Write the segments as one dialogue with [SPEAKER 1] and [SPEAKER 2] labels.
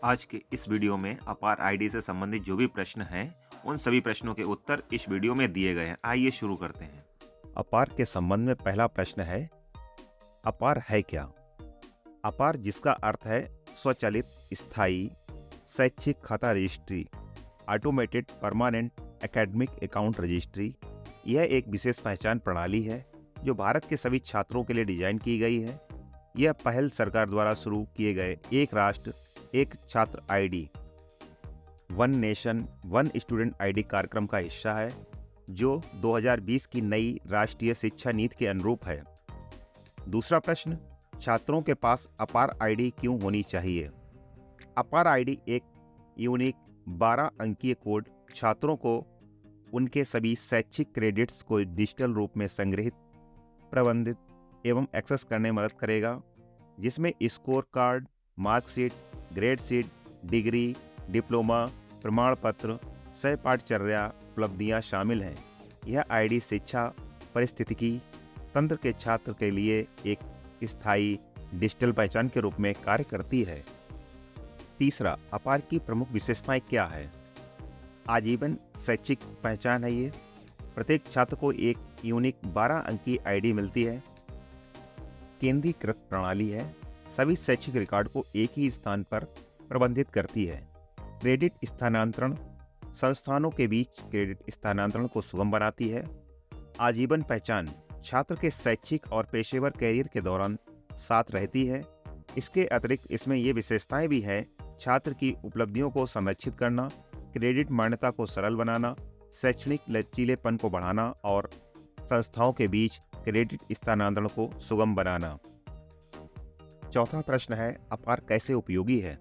[SPEAKER 1] आज के इस वीडियो में अपार आईडी से संबंधित जो भी प्रश्न हैं, उन सभी प्रश्नों के उत्तर इस वीडियो में दिए गए हैं। आइए शुरू करते हैं।
[SPEAKER 2] अपार के संबंध में पहला प्रश्न है, अपार है क्या? अपार, जिसका अर्थ है स्वचालित स्थायी शैक्षिक खाता registry, automated permanent academic account registry, यह एक विशेष पहचान प्रणाली है जो भारत के सभी छात्रों के लिए डिजाइन की गई है। यह पहल सरकार द्वारा शुरू किए गए एक राष्ट्र एक छात्र ID, one nation one student ID कार्यक्रम का हिस्सा है, जो 2020 की नई राष्ट्रीय शिक्षा नीति के अनुरूप है। दूसरा प्रश्न, छात्रों के पास अपार आईडी क्यों होनी चाहिए? अपार आईडी एक यूनिक 12 अंकीय कोड छात्रों को उनके सभी शैक्षिक क्रेडिट्स को डिजिटल रूप में संग्रहित, प्रबंधित एवं एक्सेस करने में मदद करेगा, जिसमें score card, marksheet, grade sheet, degree, diploma, प्रमाण पत्र, सहपाठचर्या उपलब्धियां शामिल हैं। यह आईडी शिक्षा पारिस्थितिकी तंत्र के छात्र के लिए एक स्थायी डिजिटल पहचान के रूप में कार्य करती है। तीसरा, अपार की प्रमुख विशेषताएं क्या है? आजीवन शैक्षिक पहचान है। ये प्रत्येक छात्र को एक यूनिक 12 अंकीय आईडी मिलती है। केंद्रीकृत प्रणाली है, सभी शैक्षिक रिकॉर्ड को एक ही स्थान पर प्रबंधित करती है। क्रेडिट स्थानांतरण, संस्थानों के बीच क्रेडिट स्थानांतरण को सुगम बनाती है। आजीवन पहचान, छात्र के शैक्षिक और पेशेवर कैरियर के दौरान साथ रहती है। इसके अतिरिक्त इसमें ये विशेषताएं भी हैं, छात्र की उपलब्धियों को संरक्षित करना, क्रेडिट मान्यता को सरल बनाना, शैक्षणिक लचीलेपन को बढ़ाना और संस्थाओं के बीच क्रेडिट स्थानांतरण को सुगम बनाना। चौथा प्रश्न है, अपार कैसे उपयोगी है?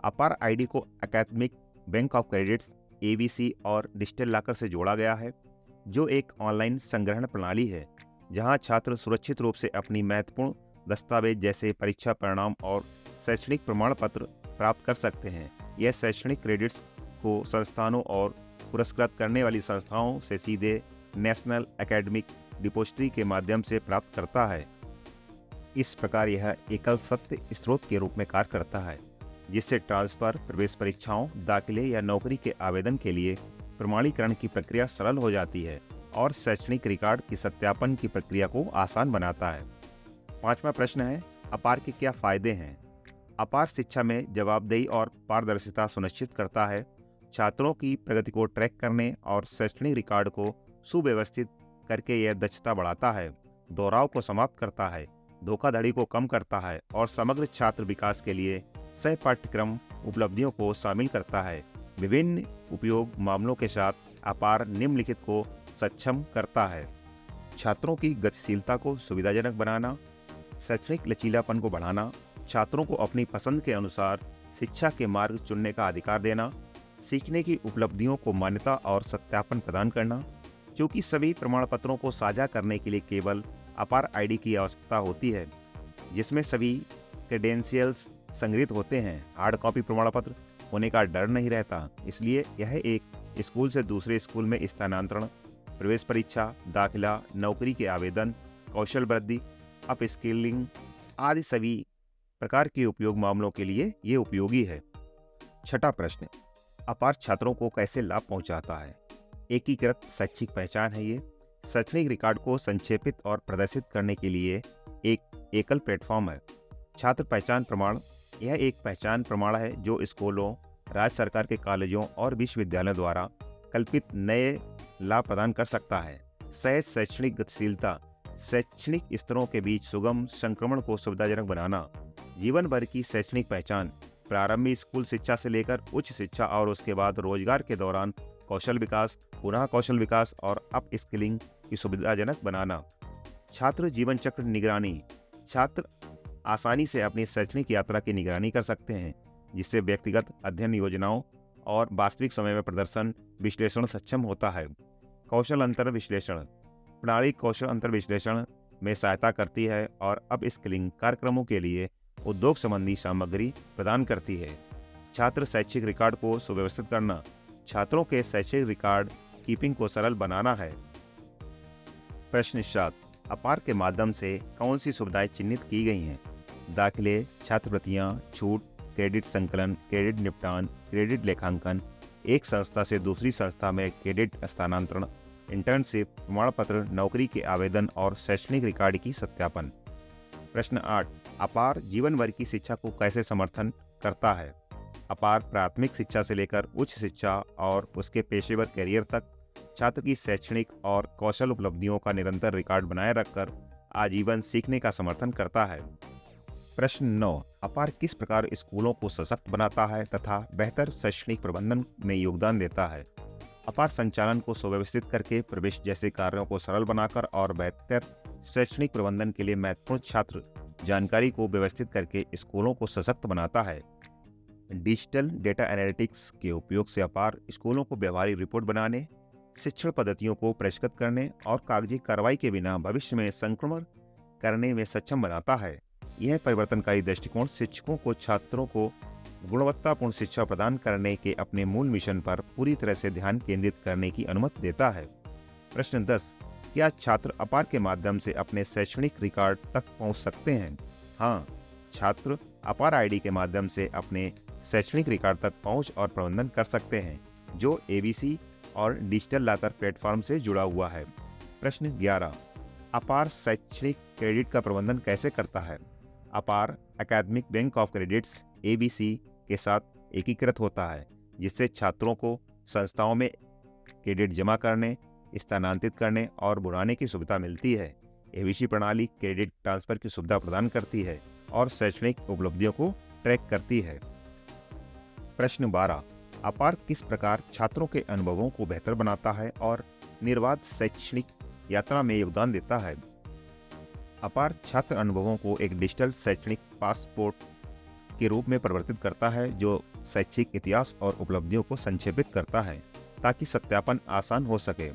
[SPEAKER 2] अपार आईडी को academic bank of credits ABC और डिजिटल लॉकर से जोड़ा गया है, जो एक ऑनलाइन संग्रहण प्रणाली है जहां छात्र सुरक्षित रूप से अपनी महत्वपूर्ण दस्तावेज जैसे परीक्षा परिणाम और शैक्षणिक प्रमाण पत्र प्राप्त कर सकते हैं। यह शैक्षणिक क्रेडिट्स को संस्थानों और पुरस्कृत करने वाली संस्थाओं से सीधे नेशनल एकेडमिक डिपॉजिटरी के माध्यम से प्राप्त करता है। इस प्रकार यह एकल सत्य स्रोत के रूप में कार्य करता है, जिससे ट्रांसफर, प्रवेश परीक्षाओं, दाखिले या नौकरी के आवेदन के लिए प्रमाणीकरण की प्रक्रिया सरल हो जाती है और शैक्षणिक रिकॉर्ड की सत्यापन की प्रक्रिया को आसान बनाता है। पांचवा प्रश्न है, अपार के क्या फायदे हैं? अपार शिक्षा में जवाबदेही और पारदर्शिता सुनिश्चित करता है, छात्रों की प्रगति को ट्रैक करने और शैक्षणिक रिकॉर्ड को सुव्यवस्थित करके यह दक्षता बढ़ाता है, दोहराव को समाप्त करता है, धोखाधड़ी को कम करता है और समग्र छात्र विकास के लिए सह पाठ्यक्रम उपलब्धियों को शामिल करता है। विभिन्न उपयोग मामलों के साथ अपार निम्नलिखित को सक्षम करता है: छात्रों की गतिशीलता को सुविधाजनक बनाना, शैक्षणिक लचीलापन को बढ़ाना, छात्रों को अपनी पसंद के अनुसार शिक्षा के मार्ग चुनने का अधिकार देना, सीखने की उपलब्धियों को मान्यता और सत्यापन प्रदान करना। क्योंकि सभी प्रमाण पत्रों को साझा करने के लिए केवल अपार आईडी की आवश्यकता होती है, जिसमें सभी क्रेडेंशियल्स संग्रहित होते हैं, हार्ड कॉपी प्रमाण पत्र होने का डर नहीं रहता। इसलिए यह एक स्कूल से दूसरे स्कूल में स्थानांतरण, प्रवेश परीक्षा, दाखिला, नौकरी के आवेदन, कौशल वृद्धि, अप स्किलिंग आदि सभी प्रकार के उपयोग मामलों के लिए ये उपयोगी है। छठा प्रश्न, अपार छात्रों को कैसे लाभ पहुंचाता है? एकीकृत शैक्षिक पहचान है। ये शैक्षणिक रिकॉर्ड को संक्षेपित और प्रदर्शित करने के लिए एक एकल प्लेटफॉर्म है। छात्र पहचान प्रमाण, यह एक पहचान प्रमाण है जो स्कूलों, राज्य सरकार के कॉलेजों और विश्वविद्यालयों द्वारा कल्पित नए लाभ प्रदान कर सकता है। सहज शैक्षणिक गतिशीलता, शैक्षणिक स्तरों के बीच सुगम संक्रमण को सुविधाजनक बनाना, जीवन भर की शैक्षणिक पहचान, प्रारंभिक स्कूल शिक्षा से लेकर उच्च शिक्षा और उसके बाद रोजगार के दौरान कौशल विकास, पुनः कौशल विकास और अप स्किलिंग की सुविधाजनक बनाना। छात्र जीवन चक्र निगरानी, छात्र आसानी से अपनी शैक्षणिक यात्रा की निगरानी कर सकते हैं, जिससे व्यक्तिगत अध्ययन योजनाओं और वास्तविक समय में प्रदर्शन विश्लेषण सक्षम होता है। कौशल अंतर विश्लेषण प्रणाली कौशल अंतर विश्लेषण में सहायता करती है और अप स्किलिंग कार्यक्रमों के लिए उद्योग संबंधी सामग्री प्रदान करती है। छात्र शैक्षिक रिकॉर्ड को सुव्यवस्थित करना, छात्रों के शैक्षिक रिकॉर्ड कीपिंग को सरल बनाना है। प्रश्न 7, अपार के माध्यम से कौन सी सुविधाएं चिन्हित की गई हैं? दाखिले, छात्रवृत्तियां, छूट, क्रेडिट संकलन, क्रेडिट निपटान, क्रेडिट लेखांकन, एक संस्था से दूसरी संस्था में क्रेडिट हस्तांतरण, इंटर्नशिप, प्रमाण पत्र, नौकरी के आवेदन और शैक्षणिक रिकॉर्ड की सत्यापन। प्रश्न 8, अपार जीवन भर की शिक्षा को कैसे समर्थन करता है? अपार प्राथमिक शिक्षा से लेकर उच्च शिक्षा और उसके पेशेवर करियर तक छात्र की शैक्षणिक और कौशल उपलब्धियों का निरंतर रिकॉर्ड बनाए रखकर आजीवन सीखने का समर्थन करता है। प्रश्न 9, अपार किस प्रकार स्कूलों को सशक्त बनाता है तथा बेहतर शैक्षणिक प्रबंधन में योगदान देता है? अपार संचालन को सुव्यवस्थित करके प्रवेश जैसे कार्यों को सरल बनाकर और बेहतर शैक्षणिक प्रबंधन के लिए महत्वपूर्ण छात्र जानकारी को व्यवस्थित करके स्कूलों को सशक्त बनाता है। डिजिटल डेटा एनालिटिक्स के उपयोग से अपार स्कूलों को व्यवहारिक रिपोर्ट बनाने, शिक्षण पद्धतियों को परिष्कृत करने और कागजी कार्रवाई के बिना भविष्य में संक्रमण करने में सक्षम बनाता है। यह परिवर्तनकारी दृष्टिकोण शिक्षकों को छात्रों को गुणवत्तापूर्ण शिक्षा प्रदान करने के अपने मूल मिशन पर पूरी तरह से ध्यान केंद्रित करने की अनुमति देता है। प्रश्न 10, क्या छात्र अपार के माध्यम से अपने शैक्षणिक रिकॉर्ड तक पहुंच सकते हैं? हाँ, छात्र अपार आईडी के माध्यम से अपने शैक्षणिक रिकॉर्ड तक पहुंच और प्रबंधन कर सकते हैं, जो एबीसी और डिजिटल लॉकर प्लेटफॉर्म से जुड़ा हुआ है। प्रश्न 11, अपार शैक्षणिक क्रेडिट का प्रबंधन कैसे करता है? अपार academic bank of credits ABC के साथ एकीकृत होता है, जिससे छात्रों को संस्थाओं में क्रेडिट जमा करने, स्थानांतरित करने और बुलाने की सुविधा मिलती है। एबीसी प्रणाली क्रेडिट ट्रांसफर की सुविधा प्रदान करती है और शैक्षणिक उपलब्धियों को ट्रैक करती है। प्रश्न 12, अपार किस प्रकार छात्रों के अनुभवों को बेहतर बनाता है और निर्बाध शैक्षणिक यात्रा में योगदान देता है? अपार छात्र अनुभवों को एक डिजिटल शैक्षणिक पासपोर्ट के रूप में परिवर्तित करता है, जो शैक्षिक इतिहास और उपलब्धियों को संक्षेपित करता है ताकि सत्यापन आसान हो सके।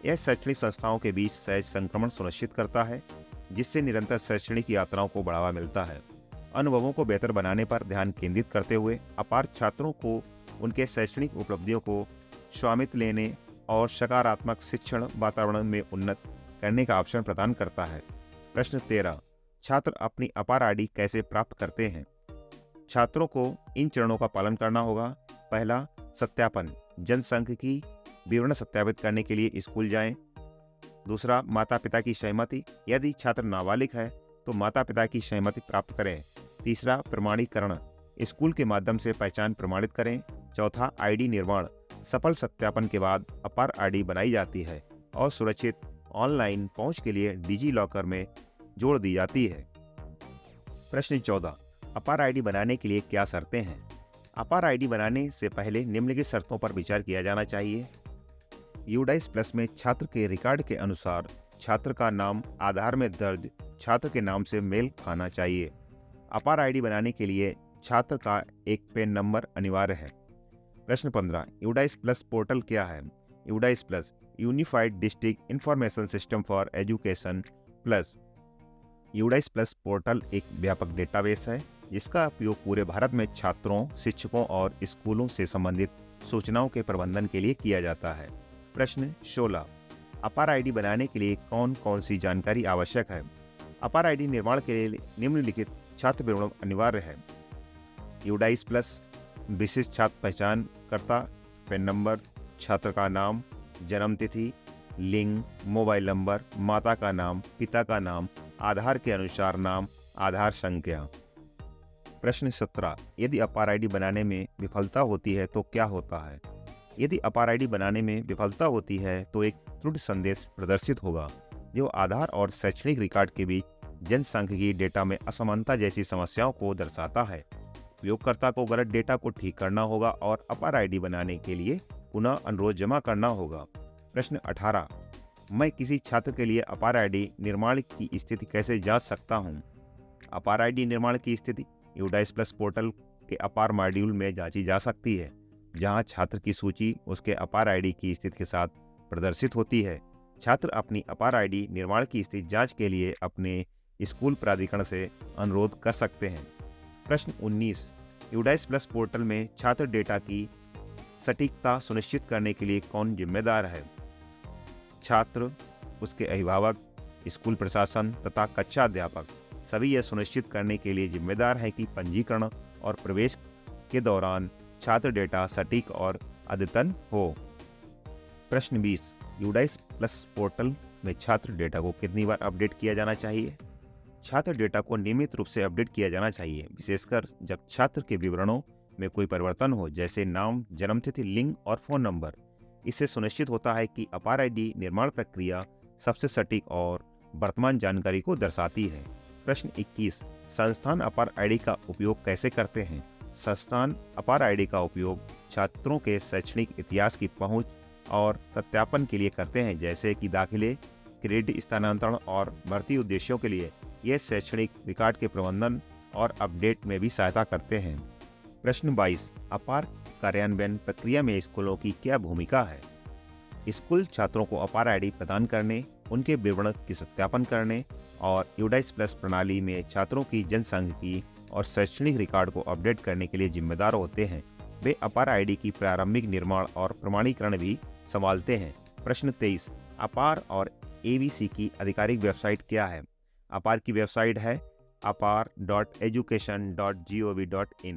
[SPEAKER 2] यह शैक्षणिक संस्थाओं के बीच सहज संक्रमण सुनिश्चित करता है, जिससे निरंतर शैक्षणिक यात्राओं को बढ़ावा मिलता है। अनुभवों को बेहतर बनाने पर ध्यान केंद्रित करते हुए अपार छात्रों को उनके शैक्षणिक उपलब्धियों को स्वामित्व लेने और सकारात्मक शिक्षण वातावरण में उन्नत करने का अवसर प्रदान करता है। प्रश्न 13, छात्र अपनी अपार आईडी कैसे प्राप्त करते हैं? छात्रों को इन चरणों का पालन करना होगा। पहला, सत्यापन, जनसांख्यिकी विवरण सत्यापित करने के लिए स्कूल जाएं। दूसरा, माता पिता की सहमति, यदि छात्र नाबालिग है तो माता पिता की सहमति प्राप्त करें। तीसरा, प्रमाणीकरण, स्कूल के माध्यम से पहचान प्रमाणित करें। चौथा, आईडी निर्माण, सफल सत्यापन के बाद अपार आईडी बनाई जाती है और सुरक्षित ऑनलाइन पहुंच के लिए डिजी लॉकर में जोड़ दी जाती है। प्रश्न 14, अपार आईडी बनाने के लिए क्या शर्तें हैं? अपार आईडी बनाने से पहले निम्नलिखित शर्तों पर विचार किया जाना चाहिए। यूडाइस प्लस में छात्र के रिकॉर्ड के अनुसार छात्र का नाम आधार में दर्ज छात्र के नाम से मेल खाना चाहिए। अपार आईडी बनाने के लिए छात्र का एक पैन नंबर अनिवार्य है। प्रश्न 15, यूडाइस प्लस पोर्टल क्या है? UDISE plus unified district information system for education plus. UDISE plus portal एक व्यापक डेटाबेस है जिसका उपयोग पूरे भारत में छात्रों, शिक्षकों और स्कूलों से संबंधित सूचनाओं के प्रबंधन के लिए किया जाता है। प्रश्न 16, अपार आईडी बनाने के लिए कौन कौन सी जानकारी आवश्यक है? अपार आईडी निर्माण के लिए निम्नलिखित छात्र विवरण अनिवार्य है। यूडाइस प्लस विशिष्ट छात्र पहचान करता, पैन नंबर, छात्र का नाम, जन्म तिथि, लिंग, मोबाइल नंबर, माता का नाम, पिता का नाम, आधार के अनुसार नाम, आधार संख्या। प्रश्न 17, यदि अपार आईडी बनाने में विफलता होती है तो क्या होता है? यदि अपार आईडी बनाने में विफलता होती है तो एक त्रुटि संदेश प्रदर्शित होगा जो आधार और शैक्षणिक रिकॉर्ड के बीच जनसांख्यिकीय डेटा में असमानता जैसी समस्याओं को दर्शाता है। उपयोगकर्ता को गलत डेटा को ठीक करना होगा और अपार आईडी बनाने के लिए पुनः अनुरोध जमा करना होगा। प्रश्न 18, मैं किसी छात्र के लिए अपार आईडी निर्माण की स्थिति कैसे जांच सकता हूं? अपार आईडी निर्माण की स्थिति यूडाइस प्लस पोर्टल के अपार मॉड्यूल में जांची जा सकती है, जहां छात्र की सूची उसके अपार आईडी की स्थिति के साथ प्रदर्शित होती है। छात्र अपनी अपार आईडी निर्माण की स्थिति जांच के लिए अपने स्कूल प्राधिकरण से अनुरोध कर सकते हैं। प्रश्न 19, यूडाइस प्लस पोर्टल में छात्र डेटा की सटीकता सुनिश्चित करने के लिए कौन जिम्मेदार है? छात्र, उसके अभिभावक, स्कूल प्रशासन तथा कक्षा अध्यापक सभी यह सुनिश्चित करने के लिए जिम्मेदार हैं कि पंजीकरण और प्रवेश के दौरान छात्र डेटा सटीक और अद्यतन हो। प्रश्न 20, यूडाइस प्लस पोर्टल में छात्र डेटा को कितनी बार अपडेट किया जाना चाहिए? छात्र डेटा को नियमित रूप से अपडेट किया जाना चाहिए, विशेषकर जब छात्र के विवरणों में कोई परिवर्तन हो, जैसे नाम, जन्मतिथि, लिंग और फोन नंबर। इससे सुनिश्चित होता है कि अपार आईडी निर्माण प्रक्रिया सबसे सटीक और वर्तमान जानकारी को दर्शाती है। प्रश्न 21, संस्थान अपार आईडी का उपयोग कैसे करते हैं? संस्थान अपार आईडी का उपयोग छात्रों के शैक्षणिक इतिहास की पहुंच और सत्यापन के लिए करते हैं, जैसे कि दाखिले, क्रेडिट स्थानांतरण और भर्ती उद्देश्यों के लिए। ये शैक्षणिक रिकॉर्ड के प्रबंधन और अपडेट में भी सहायता करते हैं। प्रश्न 22, अपार कार्यान्वयन प्रक्रिया में स्कूलों की क्या भूमिका है? स्कूल छात्रों को अपार आईडी प्रदान करने, उनके विवरण की सत्यापन करने और यूडाइस प्लस प्रणाली में छात्रों की जनसांख्यिकी और शैक्षणिक रिकॉर्ड को अपडेट करने के लिए जिम्मेदार होते हैं। वे अपार आईडी की प्रारंभिक निर्माण और प्रमाणीकरण भी संभालते हैं। प्रश्न 23, अपार और एबीसी की आधिकारिक वेबसाइट क्या है? अपार की वेबसाइट है apar.education.gov.in।